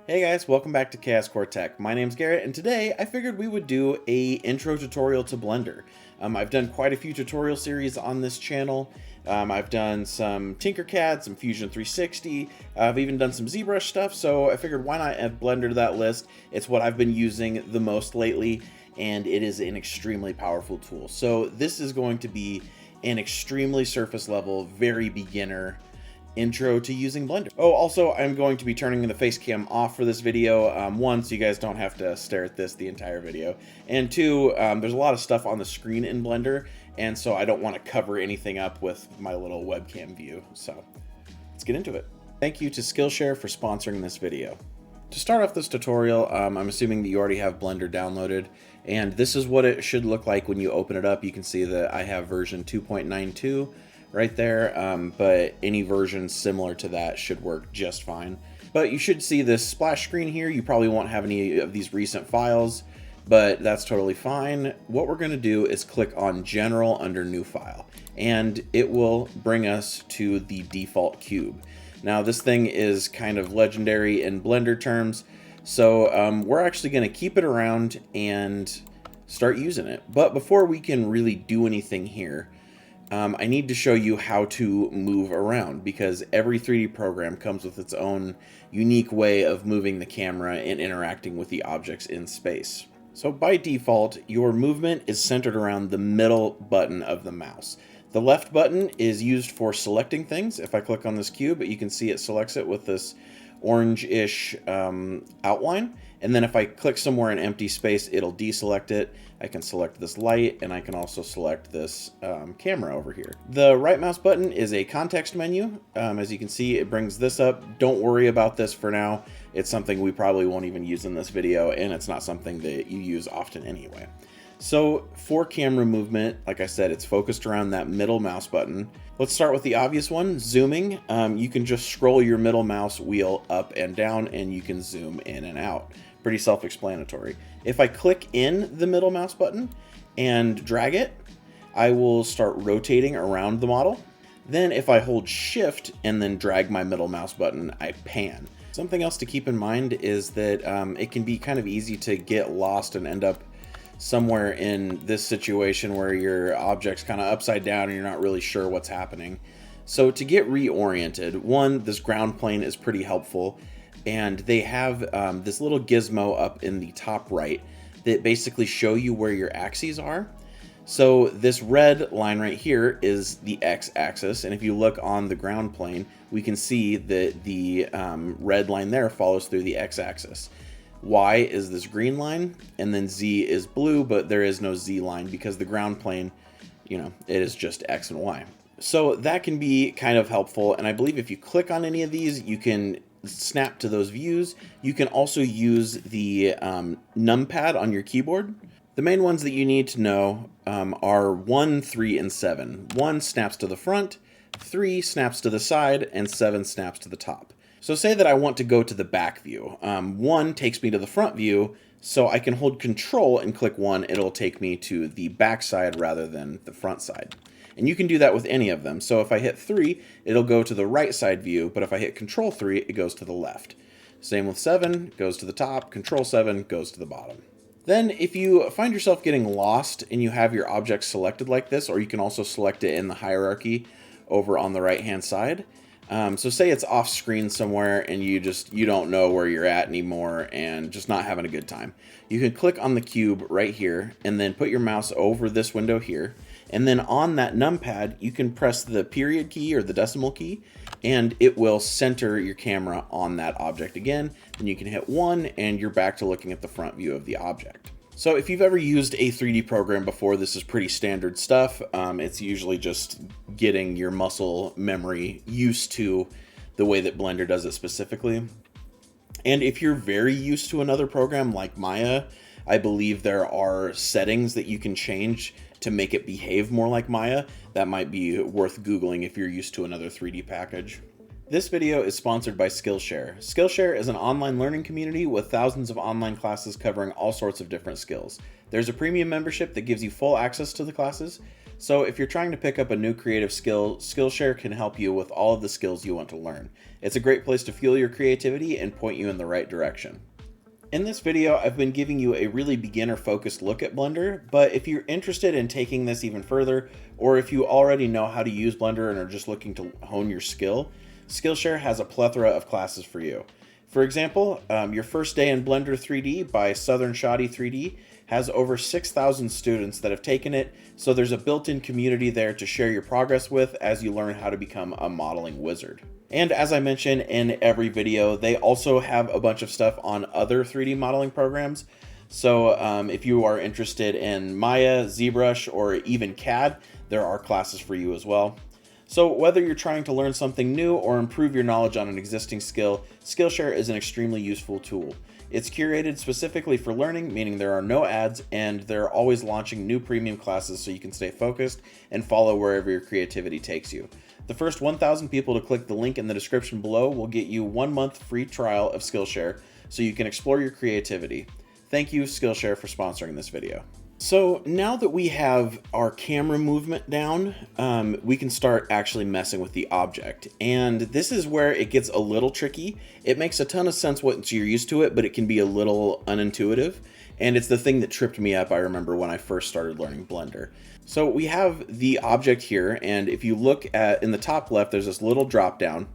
Hey guys, welcome back to Chaos Core Tech. My name's Garrett, and today I figured we would do a intro tutorial to Blender. I've done quite a few tutorial series on this channel. I've done some Tinkercad, some Fusion 360. I've even done some ZBrush stuff, so I figured why not add Blender to that list. It's what I've been using the most lately, and it is an extremely powerful tool. So this is going to be an extremely surface level, very beginner intro to using Blender. Oh, also, I'm going to be turning the face cam off for this video. One, so you guys don't have to stare at this the entire video. And two, there's a lot of stuff on the screen in Blender, and so I don't want to cover anything up with my little webcam view. So let's get into it. Thank you to Skillshare for sponsoring this video. To start off this tutorial, I'm assuming that you already have Blender downloaded, and this is what it should look like when you open it up. You can see that I have version 2.92 right there, but any version similar to that should work just fine. But you should see this splash screen here. You probably won't have any of these recent files, but that's totally fine. What we're going to do is click on General under New File, and it will bring us to the default cube. Now this thing is kind of legendary in Blender terms, so we're actually going to keep it around and start using it. But before we can really do anything here, I need to show you how to move around, because every 3D program comes with its own unique way of moving the camera and interacting with the objects in space. So by default, your movement is centered around the middle button of the mouse. The left button is used for selecting things. If I click on this cube, you can see it selects it with this orange-ish outline. And then if I click somewhere in empty space, it'll deselect it. I can select this light, and I can also select this camera over here. The right mouse button is a context menu. As you can see, it brings this up. Don't worry about this for now. It's something we probably won't even use in this video, and it's not something that you use often anyway. So for camera movement, like I said, it's focused around that middle mouse button. Let's start with the obvious one, zooming. You can just scroll your middle mouse wheel up and down, and you can zoom in and out. Pretty self-explanatory. If I click in the middle mouse button and drag it, I will start rotating around the model. Then if I hold shift and then drag my middle mouse button, I pan. Something else to keep in mind is that it can be kind of easy to get lost and end up somewhere in this situation where your object's kind of upside down and you're not really sure what's happening. So to get reoriented, one, this ground plane is pretty helpful. And they have this little gizmo up in the top right that basically show you where your axes are. So this red line right here is the x-axis, and if you look on the ground plane, we can see that the red line there follows through the x-axis. Y is this green line, and then Z is blue, but there is no Z line because the ground plane, it is just X and Y. So that can be kind of helpful, and I believe if you click on any of these, you can snap to those views. You can also use the numpad on your keyboard. The main ones that you need to know are 1, 3, and 7. 1 snaps to the front, 3 snaps to the side, and 7 snaps to the top. So say that I want to go to the back view. 1 takes me to the front view, so I can hold Control and click 1. It'll take me to the back side rather than the front side. And you can do that with any of them. So if I hit 3, it'll go to the right side view, but if I hit Control 3, it goes to the left. Same with 7, goes to the top, Control 7 goes to the bottom. Then if you find yourself getting lost and you have your object selected like this, or you can also select it in the hierarchy over on the right hand side. So say it's off screen somewhere and you don't know where you're at anymore and just not having a good time. You can click on the cube right here and then put your mouse over this window here. And then on that numpad, you can press the period key or the decimal key, and it will center your camera on that object again. Then you can hit 1 and you're back to looking at the front view of the object. So if you've ever used a 3D program before, this is pretty standard stuff. It's usually just getting your muscle memory used to the way that Blender does it specifically. And if you're very used to another program like Maya, I believe there are settings that you can change to make it behave more like Maya. That might be worth Googling if you're used to another 3D package. This video is sponsored by Skillshare. Skillshare is an online learning community with thousands of online classes covering all sorts of different skills. There's a premium membership that gives you full access to the classes. So if you're trying to pick up a new creative skill, Skillshare can help you with all of the skills you want to learn. It's a great place to fuel your creativity and point you in the right direction. In this video, I've been giving you a really beginner-focused look at Blender, but if you're interested in taking this even further, or if you already know how to use Blender and are just looking to hone your skill, Skillshare has a plethora of classes for you. For example, your first day in Blender 3D by Southern Shoddy 3D has over 6,000 students that have taken it, so there's a built-in community there to share your progress with as you learn how to become a modeling wizard. And as I mention in every video, they also have a bunch of stuff on other 3D modeling programs. So if you are interested in Maya, ZBrush, or even CAD, there are classes for you as well. So whether you're trying to learn something new or improve your knowledge on an existing skill, Skillshare is an extremely useful tool. It's curated specifically for learning, meaning there are no ads, and they're always launching new premium classes so you can stay focused and follow wherever your creativity takes you. The first 1,000 people to click the link in the description below will get you 1 month free trial of Skillshare so you can explore your creativity. Thank you, Skillshare, for sponsoring this video. So now that we have our camera movement down, we can start actually messing with the object. And this is where it gets a little tricky. It makes a ton of sense once you're used to it, but it can be a little unintuitive. And it's the thing that tripped me up, I remember, when I first started learning Blender. So we have the object here, and if you look at in the top left, there's this little drop down,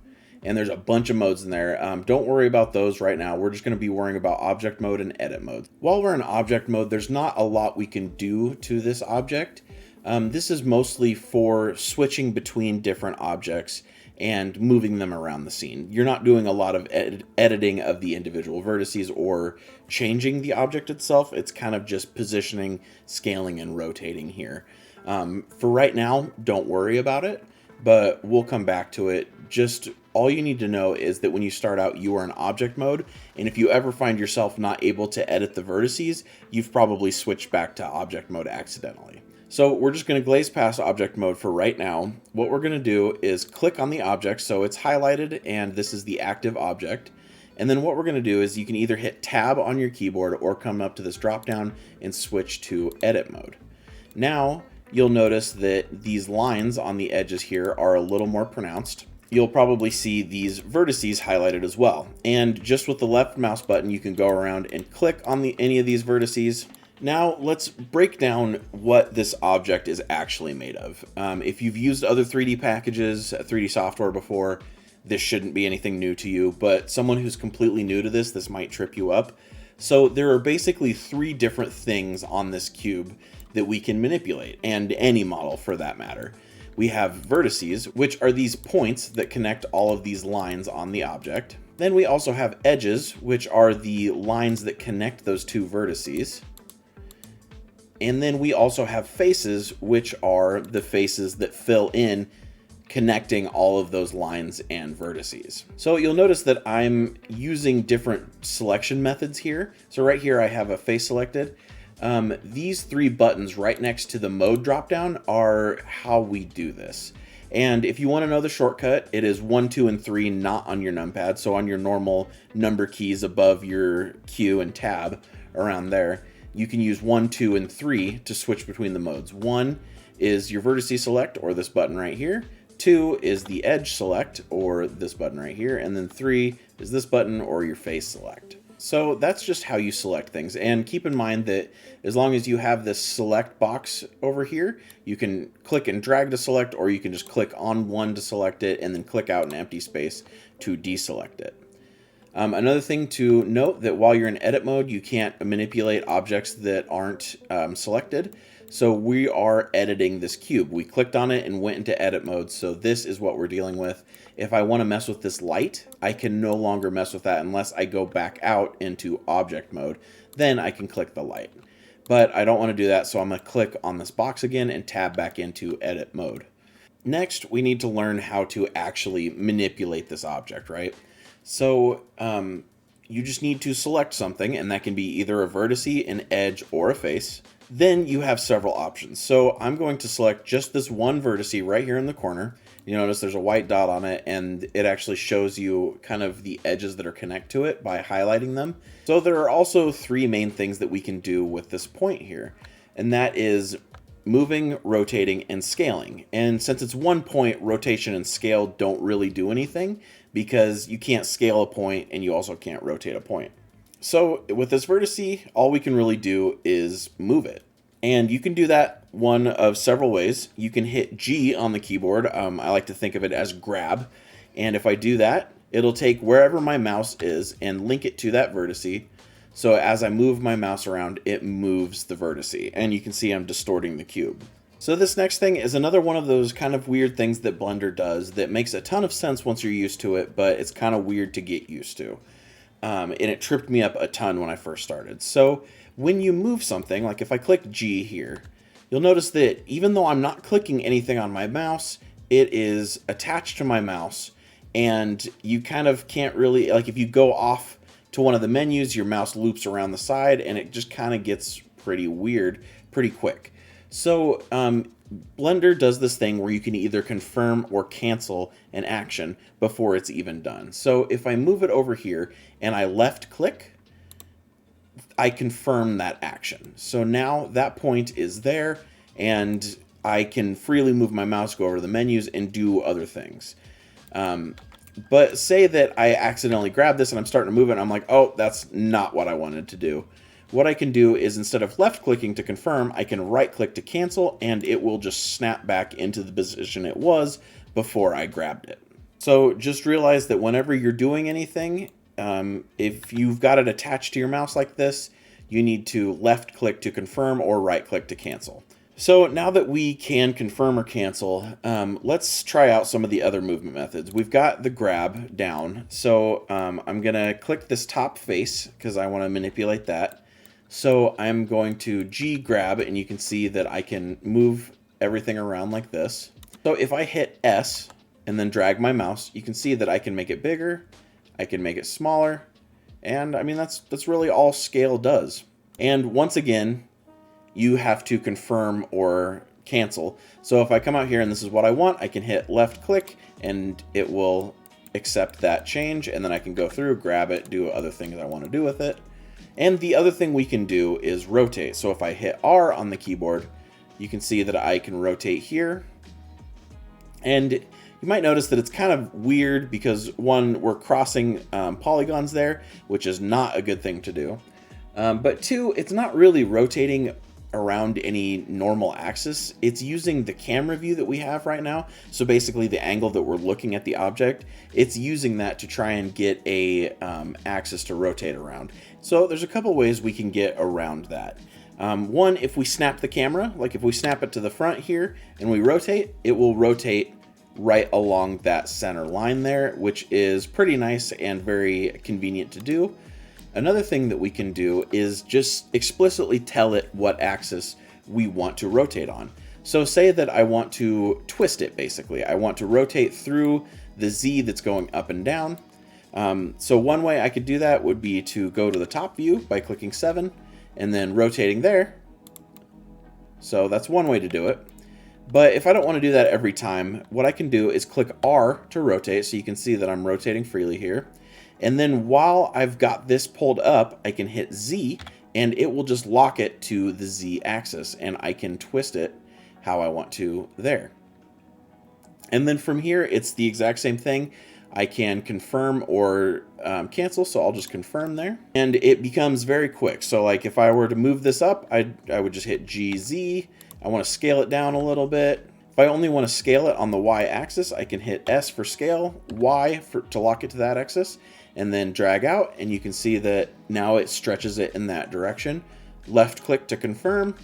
and there's a bunch of modes in there. Don't worry about those right now. We're just going to be worrying about object mode and edit mode. While we're in object mode, there's not a lot we can do to this object. This is mostly for switching between different objects and moving them around the scene. You're not doing a lot of editing of the individual vertices or changing the object itself. It's kind of just positioning, scaling, and rotating here. For right now, don't worry about it, but we'll come back to it. Just all you need to know is that when you start out, you are in object mode, and if you ever find yourself not able to edit the vertices, you've probably switched back to object mode accidentally. So we're just going to glaze past object mode for right now. What we're going to do is click on the object so it's highlighted and this is the active object. And then what we're going to do is you can either hit tab on your keyboard or come up to this drop down and switch to edit mode. Now you'll notice that these lines on the edges here are a little more pronounced. You'll probably see these vertices highlighted as well. And just with the left mouse button, you can go around and click on any of these vertices. Now let's break down what this object is actually made of. If you've used other 3D packages, 3D software before, this shouldn't be anything new to you, but someone who's completely new to this might trip you up. So there are basically 3 different things on this cube that we can manipulate, and any model for that matter. We have vertices, which are these points that connect all of these lines on the object. Then we also have edges, which are the lines that connect those 2 vertices. And then we also have faces, which are the faces that fill in connecting all of those lines and vertices. So you'll notice that I'm using different selection methods here. So right here I have a face selected. These 3 buttons right next to the mode dropdown are how we do this. And if you want to know the shortcut, it is 1, 2, and 3, not on your numpad. So on your normal number keys above your Q and tab around there, you can use 1, 2, and 3 to switch between the modes. 1 is your vertice select, or this button right here. 2 is the edge select, or this button right here. And then 3 is this button, or your face select. So that's just how you select things. And keep in mind that as long as you have this select box over here, you can click and drag to select, or you can just click on one to select it and then click out an empty space to deselect it. Another thing to note that while you're in edit mode, you can't manipulate objects that aren't selected. So we are editing this cube. We clicked on it and went into edit mode. So this is what we're dealing with. If I want to mess with this light, I can no longer mess with that unless I go back out into object mode. Then I can click the light. But I don't want to do that, so I'm going to click on this box again and tab back into edit mode. Next, we need to learn how to actually manipulate this object, right? So you just need to select something, and that can be either a vertice, an edge, or a face. Then you have several options. So I'm going to select just this one vertice right here in the corner. You notice there's a white dot on it, and it actually shows you kind of the edges that are connect to it by highlighting them. So there are also 3 main things that we can do with this point here. And that is moving, rotating, and scaling. And since it's 1 point, rotation and scale don't really do anything because you can't scale a point and you also can't rotate a point. So with this vertice, all we can really do is move it. And you can do that one of several ways. You can hit G on the keyboard. I like to think of it as grab. And if I do that, it'll take wherever my mouse is and link it to that vertice. So as I move my mouse around, it moves the vertice. And you can see I'm distorting the cube. So this next thing is another one of those kind of weird things that Blender does that makes a ton of sense once you're used to it, but it's kind of weird to get used to. And it tripped me up a ton when I first started. So when you move something, like if I click G here, you'll notice that even though I'm not clicking anything on my mouse, it is attached to my mouse, and you kind of can't really, like if you go off to one of the menus, your mouse loops around the side, and it just kind of gets pretty weird pretty quick. So Blender does this thing where you can either confirm or cancel an action before it's even done. So if I move it over here and I left click, I confirm that action. So now that point is there, and I can freely move my mouse, go over to the menus, and do other things. But say that I accidentally grab this and I'm starting to move it, and I'm like, oh, that's not what I wanted to do. What I can do is, instead of left clicking to confirm, I can right click to cancel, and it will just snap back into the position it was before I grabbed it. So just realize that whenever you're doing anything, if you've got it attached to your mouse like this, you need to left click to confirm or right click to cancel. So now that we can confirm or cancel, let's try out some of the other movement methods. We've got the grab down. So I'm going to click this top face because I want to manipulate that. So I'm going to G grab, and you can see that I can move everything around like this. So if I hit S and then drag my mouse, you can see that I can make it bigger, I can make it smaller, and I mean that's really all scale does. And once again, you have to confirm or cancel. So if I come out here and this is what I want, I can hit left click and it will accept that change, and then I can go through, grab it, do other things I want to do with it. And the other thing we can do is rotate. So if I hit R on the keyboard, you can see that I can rotate here. And you might notice that it's kind of weird because, one, we're crossing polygons there, which is not a good thing to do. But two, it's not really rotating around any normal axis. It's using the camera view that we have right now. So basically the angle that we're looking at the object, it's using that to try and get a axis to rotate around. So there's a couple ways we can get around that. One, if we snap the camera, like if we snap it to the front here and we rotate, it will rotate right along that center line there, which is pretty nice and very convenient to do. Another thing that we can do is just explicitly tell it what axis we want to rotate on. So say that I want to twist it, basically. I want to rotate through the Z that's going up and down. So one way I could do that would be to go to the top view by clicking 7 and then rotating there. So that's one way to do it. But if I don't want to do that every time, what I can do is click R to rotate, so you can see that I'm rotating freely here. And then while I've got this pulled up, I can hit Z, and it will just lock it to the Z axis, and I can twist it how I want to there. And then from here, it's the exact same thing. I can confirm or cancel, so I'll just confirm there. And it becomes very quick. So like if I were to move this up, I would just hit GZ. I want to scale it down a little bit. If I only want to scale it on the Y axis, I can hit S for scale, Y to lock it to that axis, and then drag out, and you can see that now it stretches it in that direction. Left click to confirm,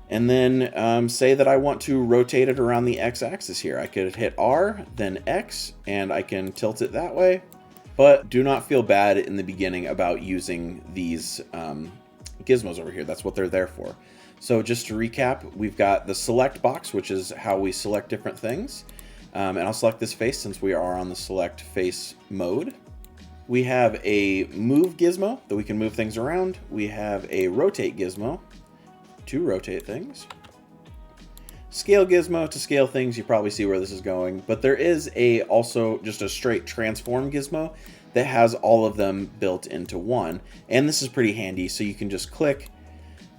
and then say that I want to rotate it around the X axis here. I could hit R, then X, and I can tilt it that way. But do not feel bad in the beginning about using these gizmos over here. That's what they're there for. So just to recap, we've got the select box, which is how we select different things. And I'll select this face since we are on the select face mode. We have a move gizmo that we can move things around. We have a rotate gizmo to rotate things. Scale gizmo to scale things. You probably see where this is going, but there is also just a straight transform gizmo that has all of them built into one. And this is pretty handy. So you can just click,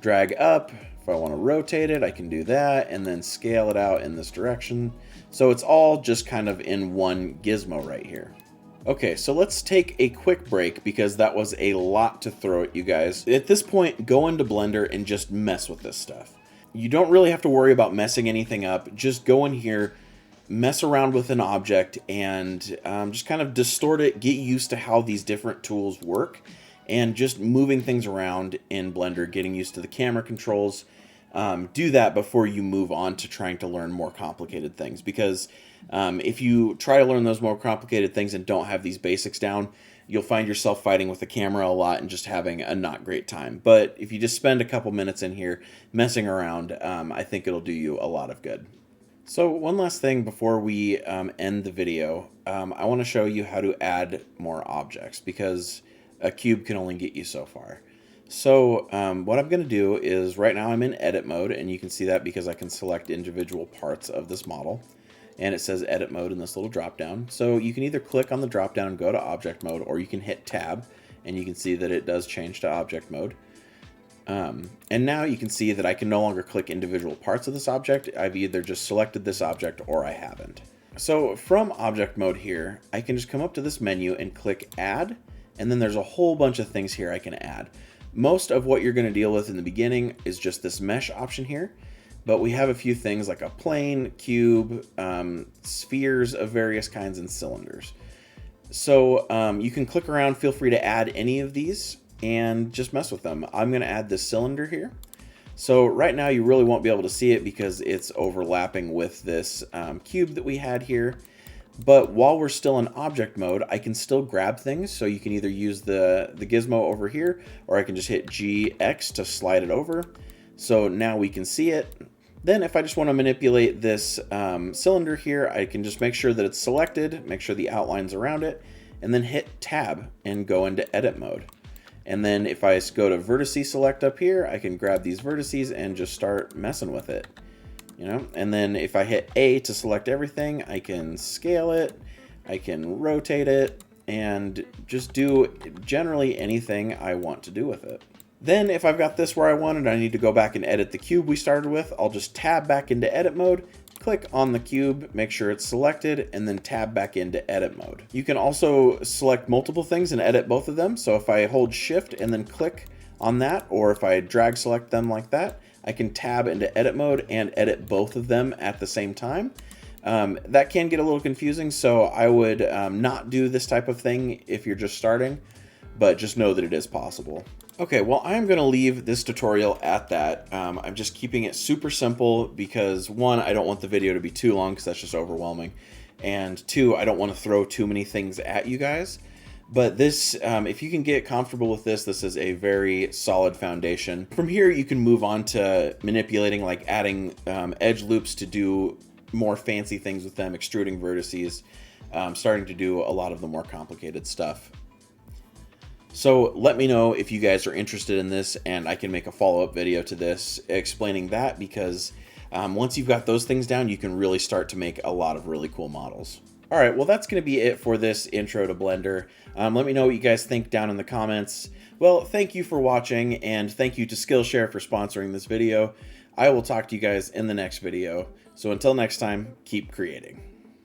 drag up If I want to rotate it, I can do that and then scale it out in this direction. So it's all just kind of in one gizmo right here. Okay, so let's take a quick break because that was a lot to throw at you guys. At this point, go into Blender and just mess with this stuff. You don't really have to worry about messing anything up. Just go in here, mess around with an object, and just kind of distort it, get used to how these different tools work, and just moving things around in Blender, getting used to the camera controls. Do that before you move on to trying to learn more complicated things, because if you try to learn those more complicated things and don't have these basics down, you'll find yourself fighting with the camera a lot and just having a not great time. But if you just spend a couple minutes in here messing around, I think it'll do you a lot of good. So one last thing before we end the video, I want to show you how to add more objects, because a cube can only get you so far. So what I'm going to do is, right now I'm in edit mode, and you can see that because I can select individual parts of this model, and it says edit mode in this little drop down. So you can either click on the drop down and go to object mode, or you can hit tab, and you can see that it does change to object mode. And now you can see that I can no longer click individual parts of this object. I've either just selected this object or I haven't. So from object mode here, I can just come up to this menu and click add, and then there's a whole bunch of things here I can add. Most of what you're going to deal with in the beginning is just this mesh option here, but we have a few things like a plane, cube, spheres of various kinds, and cylinders. So you can click around, feel free to add any of these and just mess with them. I'm going to add this cylinder here. So right now you really won't be able to see it because it's overlapping with this cube that we had here. But while we're still in object mode, I can still grab things. So you can either use the gizmo over here, or I can just hit GX to slide it over. So now we can see it. Then if I just want to manipulate this cylinder here, I can just make sure that it's selected, make sure the outline's around it, and then hit tab and go into edit mode. And then if I go to vertice select up here, I can grab these vertices and just start messing with it. And then if I hit A to select everything, I can scale it, I can rotate it, and just do generally anything I want to do with it. Then if I've got this where I want it, I need to go back and edit the cube we started with, I'll just tab back into edit mode, click on the cube, make sure it's selected, and then tab back into edit mode. You can also select multiple things and edit both of them. So if I hold shift and then click on that, or if I drag select them like that, I can tab into edit mode and edit both of them at the same time. That can get a little confusing, so I would not do this type of thing if you're just starting, but just know that it is possible. Okay, well, I'm going to leave this tutorial at that. I'm just keeping it super simple because, one, I don't want the video to be too long because that's just overwhelming, and two, I don't want to throw too many things at you guys. But this, if you can get comfortable with this, this is a very solid foundation. From here, you can move on to manipulating, like adding edge loops to do more fancy things with them, extruding vertices, starting to do a lot of the more complicated stuff. So let me know if you guys are interested in this, and I can make a follow-up video to this explaining that, because once you've got those things down, you can really start to make a lot of really cool models. All right, well, that's going to be it for this intro to Blender. Let me know what you guys think down in the comments. Well, thank you for watching, and thank you to Skillshare for sponsoring this video. I will talk to you guys in the next video. So until next time, keep creating.